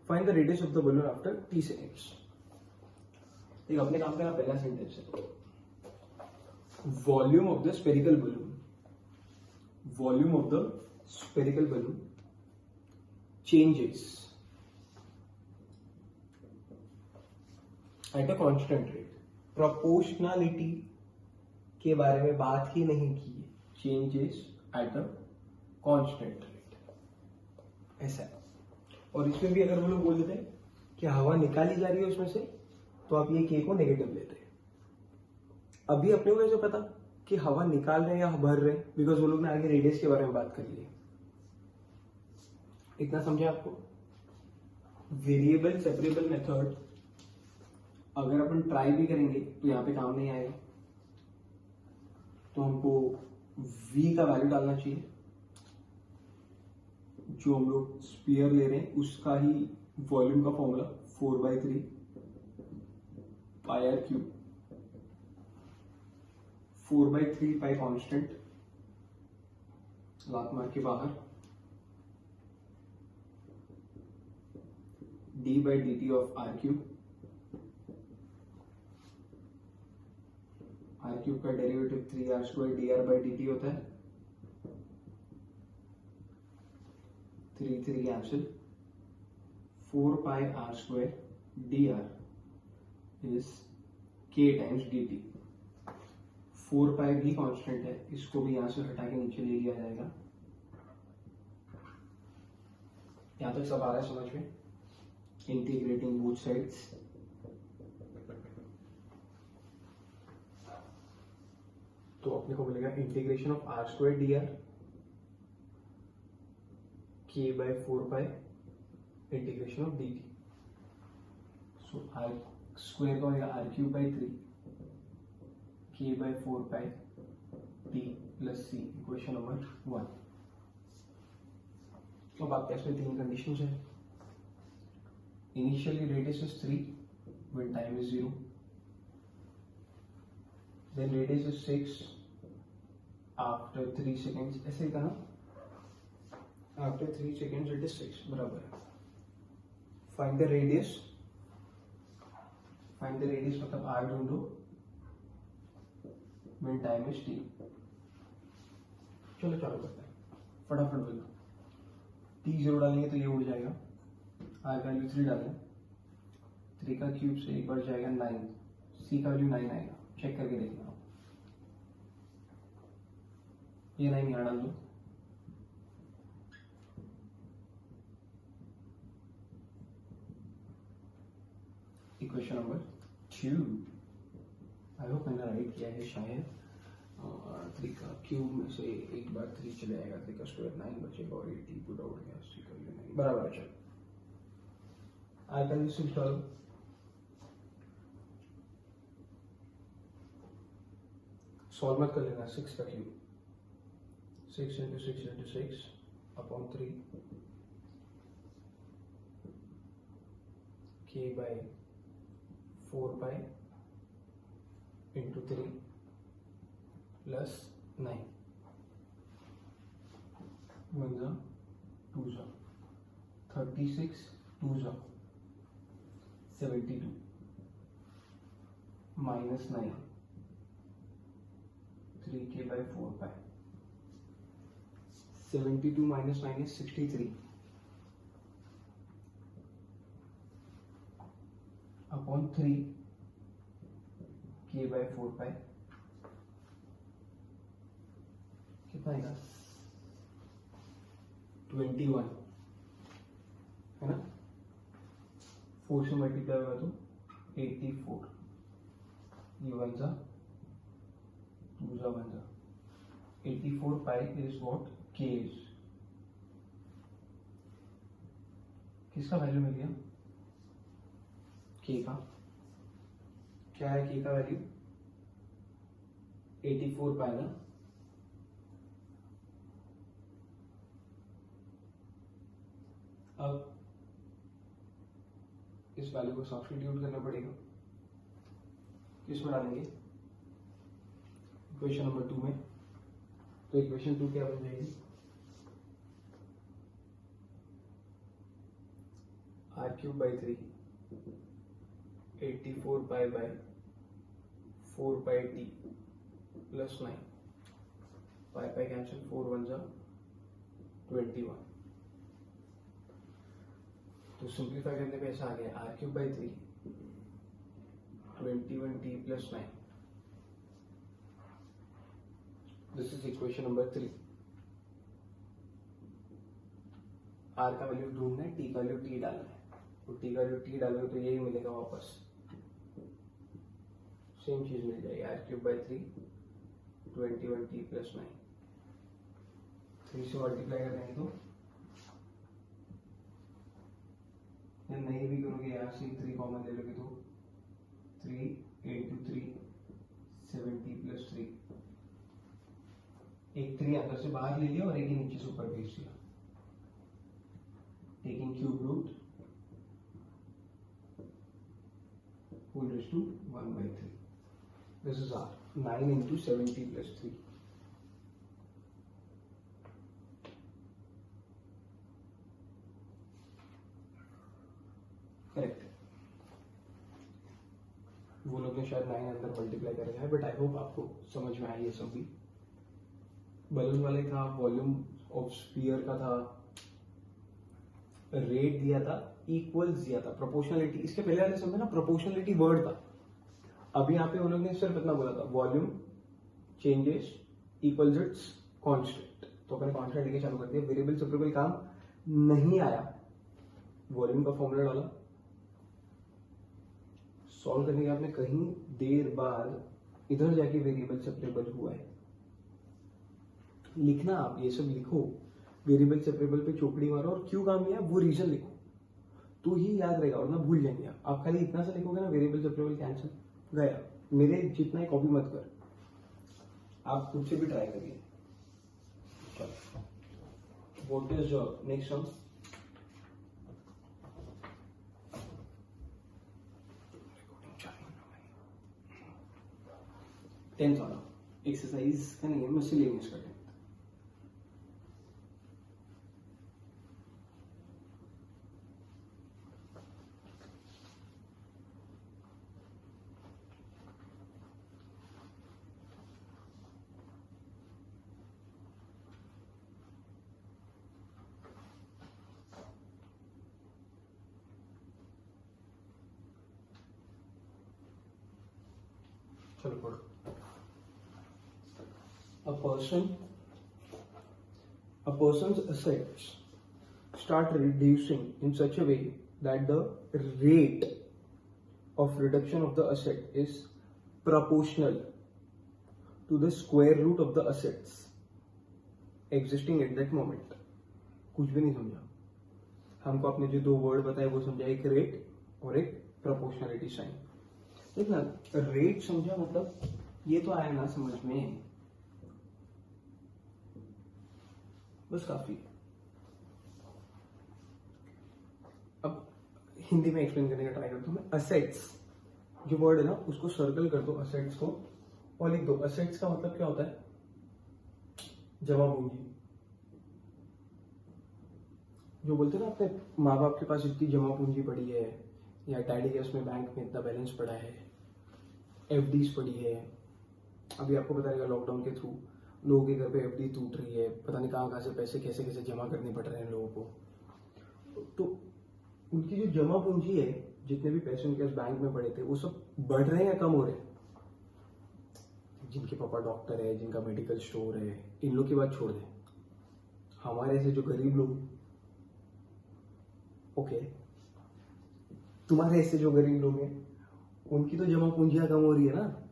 Find the radius of the balloon after t seconds. एक अपने काम का पहला सेंटेंस है, volume of the spherical balloon, volume of the spherical balloon changes at a constant rate. Proportionality के बारे में बात ही नहीं की है, changes at a constant rate, ऐसा है। और इसमें भी अगर वो लोग बोल देते हैं कि हवा निकाली जा रही है उसमें से, तो आप ये के को नेगेटिव लेते हैं। अभी अपने को कैसे पता कि हवा निकाल रहे हैं या भर रहे हैं? बिकॉज वो लोग ने आगे रेडियस के बारे में बात कर ली है। इतना समझे आपको? वेरिएबल सेपरेबल मेथड अगर अपन ट्राई भी करेंगे तो यहां पे काम नहीं आएगा। तो हमको v का वैल्यू डालना चाहिए, जो हम लोग स्पीयर ले रहे हैं उसका ही वॉल्यूम का formula 4/3 pi are cube, 4/3 pi constant, लात मार के बाहर, d/dt of are cube r cube का डेरिवेटिव 3r² dr/dt होता है, 3 3 cancel, 4πr² dr is k times dt। 4π भी कांस्टेंट है, इसको भी यहां से हटा के नीचे ले लिया जाएगा। यहां तक सब आ रहा है समझ में? इंटीग्रेटिंग बोथ साइड्स, तो अपने को मिलेगा integration of r² dr k/4π integration of dt। So r² का होगा r³ 3 k/4π t plus c, equation number 1। अब आपके पास में 3 कंडीशंस है। Initially radius is 3 when time is 0, then radius is 6 after 3 seconds, ऐसे ही कहा, after 3 seconds it is 6, बराबर है। फाइंड द रेडियस, मतलब r ढूंढ लो when time is t। चलो चालू करते हैं, फटाफट बोलो। t 0 डालेंगे तो ये उड़ जाएगा, r का वैल्यू 3 डालें, 3 का क्यूब से एक बार जाएगा 9, c का वैल्यू 9 आएगा, चेक करके देखना। ये 9 यहाँ डाल दो, इक्वेशन नंबर 2। आई होप मैंने राइट किया है शायद। और 3 का क्यूब में से एक बार 3 चले जाएगा, 3 का स्क्वायर 9 बचेगा और 80 पुट आउट गया, c का वैल्यू 9, बराबर है। चलो आर का वैल्यू 6 डालो, सॉल्व मत कर लेना। 6 का cube 6 into 6 into 6 upon 3 k/4π into 3 plus 9, 1 जा 2 जा 36, 2 जा 72 minus 9 3k/4π, 72 minus 9 is 63 upon 3 k/4π, कितना आएगा? 21 है ना, 4 से मल्टीप्लाई होगा तो 84, ये 1 जा 2 जा 1 जा 84 pi is what k is। किसका वैल्यू मिल गया? k का। क्या है k का वैल्यू? 84 pi ना। अब इस वैल्यू को सब्स्टिट्यूट करना पड़ेगा, किसमें डालेंगे? इक्वेशन नंबर 2 में। तो इक्वेशन 2 क्या बन जाएगी? r³/3 84 pi/4πt plus 9, pi cancel, 4 1 जा 21। तो सिंप्लीफाई करने पे ऐसा आ गया r³/3 21t plus 9। This is equation number 3। r का वैल्यू ढूंढना है, t का वैल्यू t डालना है, तो t का वैल्यू t डालोगे तो यही मिलेगा वापस, सेम चीज मिल जाएगी r³/3 21t प्लस 9। 3 से मल्टीप्लाई करेंगे तो, या नहीं भी करोगे यहाँ से 3 कॉमन ले लोगे तो 3 into 3 70 प्लस 3, एक 3 अंदर से बाहर ले लिया और एक ही नीचे से ऊपर भेज दिया, taking cube root whole raised to 1/3। This is r 9 into 70 plus 3। Correct. वो लोग ने शायद 9 अंदर मल्टीप्लाई कर रखा है, बट आई होप आपको समझ में आया ये सब भी। बलून वाले था, वॉल्यूम ऑफ स्फीयर का था, रेट दिया था, इक्वल्स दिया था, प्रोपोर्शनलिटी। इसके पहले वाले समझे ना, प्रोपोर्शनलिटी वर्ड था। अभी यहाँ पे वो लोग ने सिर्फ इतना बोला था, volume changes equals it's constant. तो अपने कांस्टेंट लेके चालू कर दिया। वेरिएबल सेपरेबल काम नहीं आया, वॉल्यूम का फॉर्मूला डाला, सॉल्व करने के बाद में कहीं देर बाद इधर जाके वेरिएबल सेपरेबल हुआ है। लिखना आप ये सब लिखो, वेरिएबल सेपरेबल पे चौकड़ी मारो और क्यों काम किया वो रीजन लिखो, तो ही याद रहेगा, वरना भूल जाएंगे आप खाली इतना सा लिखोगे ना, वेरिएबल सेपरेबल कैंसिल गया। मेरे जितना ही कॉपी मत कर, आप खुद से भी ट्राई करिए। What is next sum? Tenth वाला एक्सरसाइज का नहीं है, मिसलेनियस का टेंथ। चलो पढ़ो। A person's assets start reducing in such a way that the rate of reduction of the asset is proportional to the square root of the assets existing at that moment. कुछ भी नहीं समझा हमको, आपने जो दो वर्ड बताए वो समझा, एक रेट और एक प्रोपोर्शनलिटी साइन। देखना, रेट समझा मतलब ये तो आया ना समझ में, बस काफी। अब हिंदी में एक्सप्लेन करने का ट्राई करता हूं मैं। असेट्स जो वर्ड है ना, उसको सर्कल कर दो, असेट्स को, और लिख दो। असेट्स का मतलब क्या होता है? जमा पूंजी। जो बोलते हैं ना, अपने माँ बाप के पास इतनी जमा पूंजी पड़ी है, या डैडी के उसमें बैंक में इतना बैलेंस पड़ा है, एफडीज पड़ी है। अभी आपको पता रहेगा लॉकडाउन के थ्रू लोगों के घर पे एफडी टूट रही है, पता नहीं कहाँ से पैसे कैसे कैसे जमा करने पड़ रहे हैं लोगों को। तो उनकी जो जमा पूंजी है, जितने भी पैसे उनके बैंक में पड़े थे, वो सब बढ़ रहे हैं या कम हो रहे हैं? जिनके पापा डॉक्टर है, जिनका मेडिकल स्टोर है, इन लोग की बात छोड़ दें। हमारे ऐसे जो गरीब लोग, ओके, तुम्हारे ऐसे जो गरीब लोग हैं, उनकी तो जमा पूंजियां कम हो रही है ना।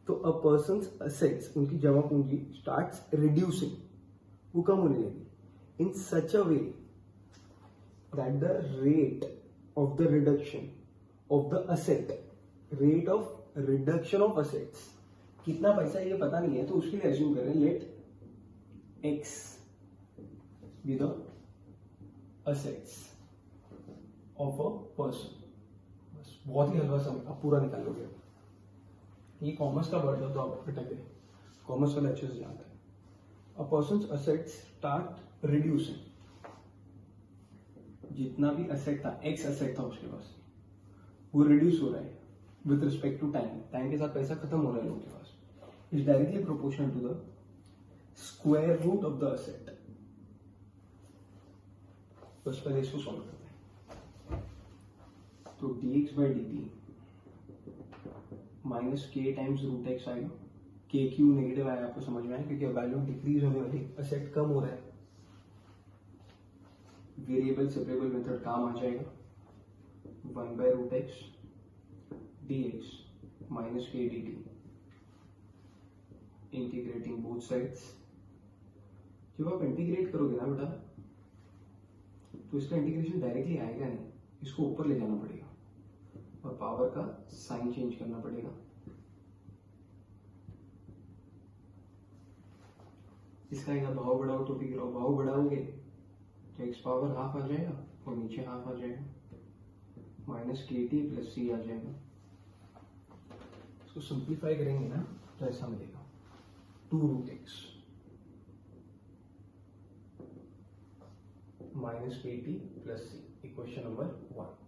तो अ पर्सन्स असेट्स, उनकी जमा पूंजी स्टार्ट्स रिड्यूसिंग, वो कम होने लगी, in such a way that the rate of the reduction of the asset, rate of reduction of assets, कितना पैसा ये पता नहीं है, तो उसके लिए एज्यूम करें let x be the assets of a person. बस बहुत ही हल्का समय, आप पूरा निकाल लोगे। ये कॉमर्स का वर्ड है तो आप अटक गए, कॉमर्स वाले अच्छे से जानते हैं। अ पर्सन्स असेट्स स्टार्ट रिड्यूसिंग, जितना भी असेट था, एक्स असेट था उसके पास, वो रिड्यूस हो रहा है with respect to time. Time के साथ पैसा खत्म हो रहा है लोगों के पास, is directly proportional to the square root of the asset. बस पहले इसको सॉल्व करते हैं। तो dx by dt minus k times root x आएगा। के क्यू नेगेटिव आया, आपको समझ में आया, क्योंकि वैल्यू डिक्रीज होने वाली, असेट कम हो रहा है। वेरिएबल सेपरेबल मेथड काम आ जाएगा, 1 by root x dx minus k dt, integrating both sides. जब आप इंटीग्रेट करोगे ना बेटा, तो इसका इंटीग्रेशन डायरेक्टली आएगा नहीं, इसको ऊपर ले जाना पड़ेगा और पावर का साइन चेंज करना पड़ेगा। इसका आएगा भाव बढ़ाओ तो गिराओ, भाव बढ़ाओगे तो एक्स पावर हाफ आ जाएगा और नीचे हाफ आ जाएगा, माइनस के टी प्लस सी आ जाएगा। इसको सिंप्लीफाई करेंगे ना तो ऐसा मिलेगा 2 root x minus k t plus c, equation number 1।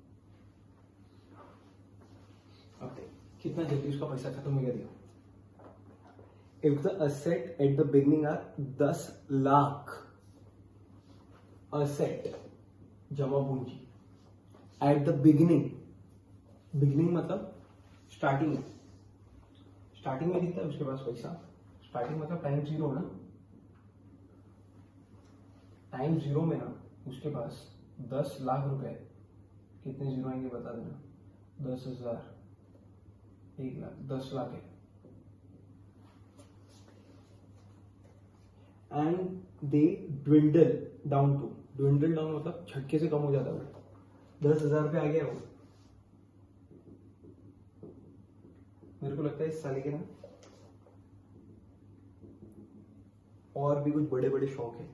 कितना जल्दी उसका पैसा खत्म हो गया। If the asset at the beginning are 10 lakh, asset जमा पूंजी एट द बिगनिंग, बिगनिंग मतलब स्टार्टिंग में, स्टार्टिंग में कितना है उसके पास पैसा, स्टार्टिंग मतलब टाइम जीरो ना, टाइम जीरो में ना उसके पास 10 लाख रुपए, कितने जीरो आएंगे बता देना, 10,000, 1 लाख, 10 लाख है। And they dwindle down to, dwindle down मतलब झटके से कम हो जाता है, 10,000 रुपये आ गया वो। मेरे को लगता है इस साल के ना और भी कुछ बड़े बड़े शौक है,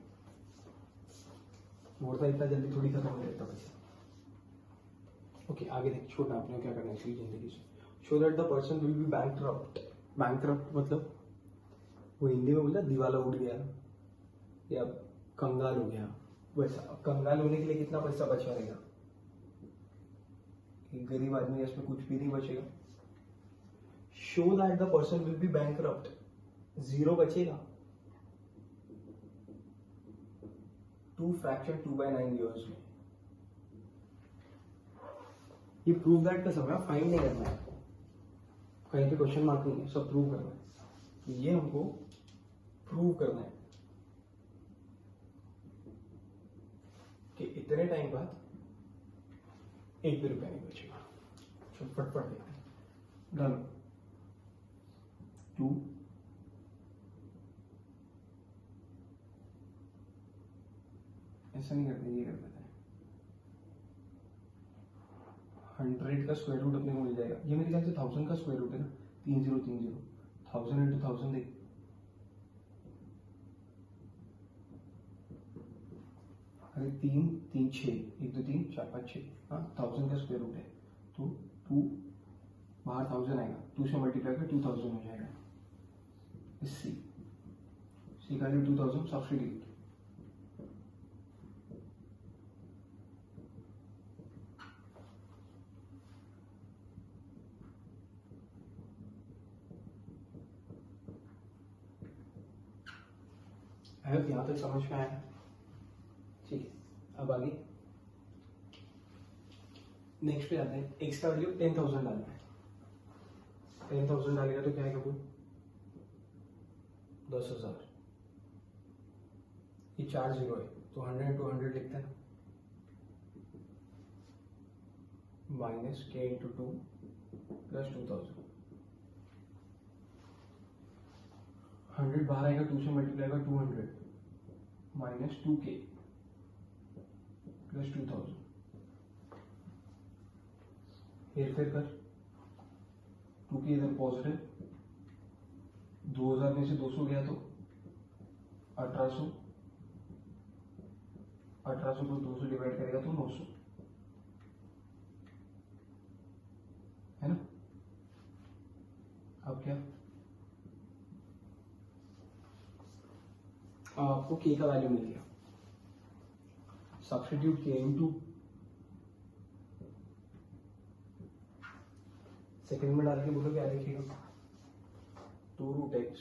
मोटा इतना जल्दी थोड़ी खत्म हो जाता पैसा। ओके आगे देख, छोड़ना आपने क्या करना है इसकी जिंदगी से। Show that the person will be bankrupt, bankrupt मतलब वो हिंदी में बोलता दिवाला उठ गया या कंगाल हो गया, वैसा। कंगाल होने के लिए कितना पैसा बचा रहेगा, एक गरीब आदमी है इसमें कुछ भी नहीं बचेगा। Show that the person will be bankrupt, zero बचेगा। 2 फ्रैक्शन 2/9 ईयर्स में। ये प्रूव दैट का समय फाइंड नहीं करना है, कहीं पे क्वेश्चन मार्क नहीं है, सब प्रूव करना है। तो ये हमको प्रूव करना है कि इतने टाइम बाद 1 भी रुपया नहीं बचेगा। चलो फटफट देखते हैं। डन। 2 ऐसा नहीं करते, ये कर देते हैं। 100 का स्क्वायर रूट अपने को मिल जाएगा, ये मेरे ख्याल से 1000 का स्क्वायर रूट है ना, 3030, 1000 इंटू 1000 देख, अरे 3 3 6, 1 2 3 4 5 6, हाँ 1000 का स्क्वायर रूट है, तो 2 बाहर 1000 आएगा, 2 से मल्टीप्लाई कर 2000 हो जाएगा। सी का 2000 सब्सिट्यूट, यहां तक समझ में आया? ठीक है, अब आगे नेक्स्ट पे आते हैं। एक्स का वैल्यू 10,000 डालना है, 10,000 डालेगा तो क्या आएगा वो 10,000, ये 4 जीरो है तो 100 टू 100 लिखते हैं, माइनस के इंटू 2 प्लस 2000, 100 बाहर आएगा, 2 से मल्टीप्लाई का 200 माइनस 2k प्लस 2000, हेर फेर कर, 2k इधर पॉजिटिव, 2000 में से 200 गया तो 1800, 1800 को 200 डिवाइड करेगा तो 900 है ना। अब क्या, आपको k का वैल्यू मिल गया, सब्स्टिट्यूट k इनटू, सेकंड में डाल के बोलो क्या लिखेगा, 2 root x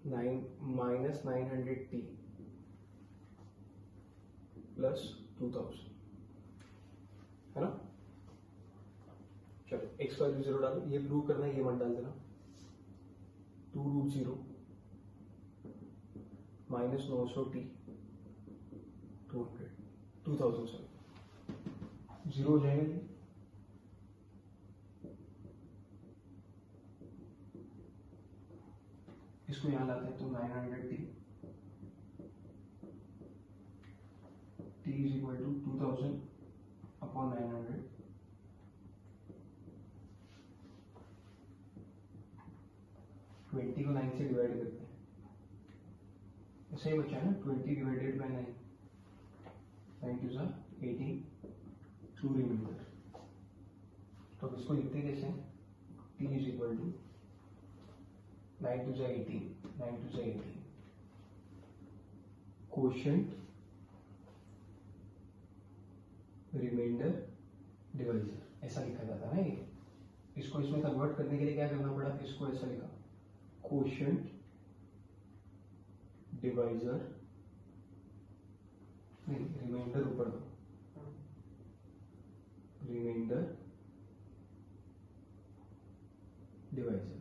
9 minus 900t plus 2000 है ना। चलो एक्स का वैल्यू 0 डालो, ये प्रूव करना है, ये मत डाल देना। 2 रूट 0 माइनस 900t 2000 सॉरी, 0 हो जाएगा ये, इसको यहां लाते हैं तो 900t t is equal to 2000 upon 900, twenty को 9 से डिवाइड करते हैं, ऐसे ही बचा है ना, 20 divided by 9, 9 two 18, two remainder. तो अब इसको लिखते कैसे हैं, t is equal to 9 two 18, 9 two 18, quotient remainder divisor ऐसा लिखा जाता है ना ये। इसको इसमें कन्वर्ट करने के लिए क्या करना पड़ा, इसको ऐसा लिखा कोशेंट डिवाइजर, नहीं रिमाइंडर ऊपर दो, रिमाइंडर डिवाइजर।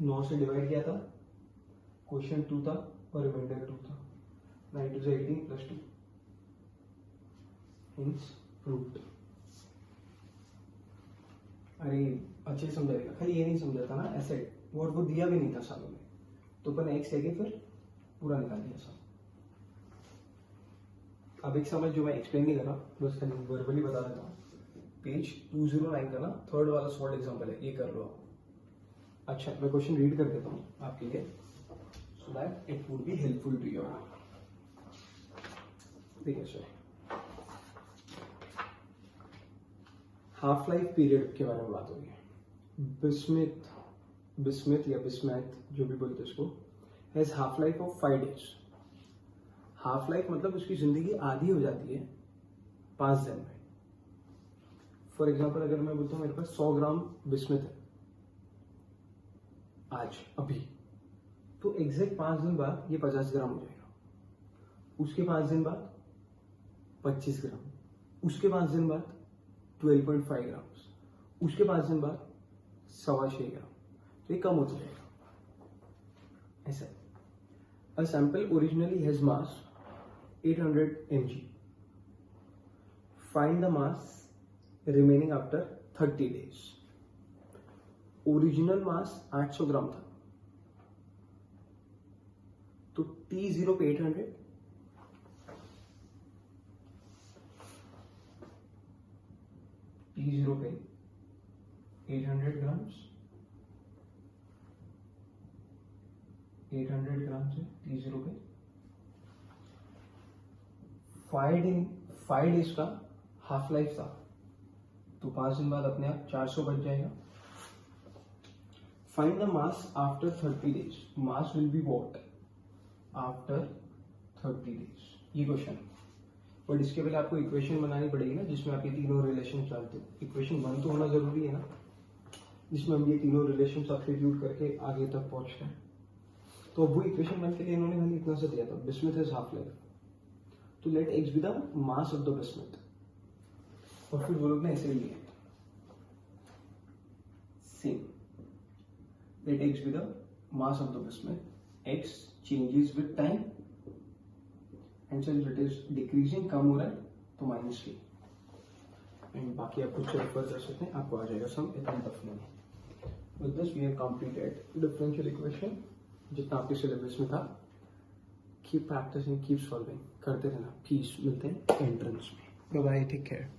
9 से डिवाइड किया था, क्वेश्चन 2 था और रिमाइंडर 2 था, 9 to 18 plus 2 hence proved। अरे अच्छे समझाएगा, खाली ये नहीं समझा था ना एसेट, वो दिया भी नहीं था सालों में, तो अपन एक्स लेके फिर पूरा निकाल दिया सब। अब एक समझ जो मैं एक्सप्लेन नहीं कर रहा, बस खाली वर्बली बता देता हूँ। पेज 209 का ना थर्ड वाला शॉर्ट एग्जांपल है, ये कर लो आप। अच्छा मैं क्वेश्चन रीड कर देता हूँ आपके लिए, so that it would be helpful to you. देखिए सर, हाफ लाइफ पीरियड के बारे में बात हो रही है। बिस्मिथ या बिस्मैथ जो भी बोलते हैं इसको, has half life of 5 days। Half life मतलब उसकी जिंदगी आधी हो जाती है 5 दिन में। फॉर एग्जाम्पल अगर मैं बोलता हूँ मेरे पास 100 ग्राम बिस्मिथ है आज अभी, तो एग्जैक्ट 5 दिन बाद ये 50 ग्राम हो जाएगा, उसके 5 दिन बाद 25 ग्राम, उसके 5 दिन बाद 12.5 ग्राम, उसके 5 दिन बाद 6.25 ग्राम, तो ये कम होता जाएगा ऐसा। A sample originally has mass 800 mg. Find the mass remaining after 30 days. Original मास 800 ग्राम था, तो T0 पे 800, T0 पे 800 ग्राम्स, 800 ग्राम से T0 पे 5 डेज का हाफ लाइफ था, तो 5 दिन बाद अपने आप 400 बच जाएगा। Find the mass after 30 days। Mass will be what after 30 days, ये क्वेश्चन। बट इसके पहले आपको इक्वेशन बनानी पड़ेगी ना, जिसमें आप ये तीनों रिलेशन डालते हो। इक्वेशन 1 तो होना जरूरी है ना, जिसमें हम ये तीनों रिलेशन सब्स्टिट्यूट करके आगे तक पहुंचते हैं। तो वो इक्वेशन 1 के लिए इन्होंने खाली इतना सा दिया था, बिस्मिथ इज हाफ लाइफ, तो let x be the mass of the bismuth, और फिर वो लोग ने ऐसे लिए same, let x be the mass of the bismuth, x changes with time and since it is decreasing, कम हो रहा है तो माइनस के, एंड बाकी आप कुछ रेफर कर सकते हैं, आपको आ जाएगा सम, इतना टफ नहीं है। With this we have completed differential equation जितना आपके सिलेबस में था। कीप प्रैक्टिसिंग, कीप सॉल्विंग, करते रहना। प्लीज मिलते हैं एंट्रेंस में। Bye bye, take care.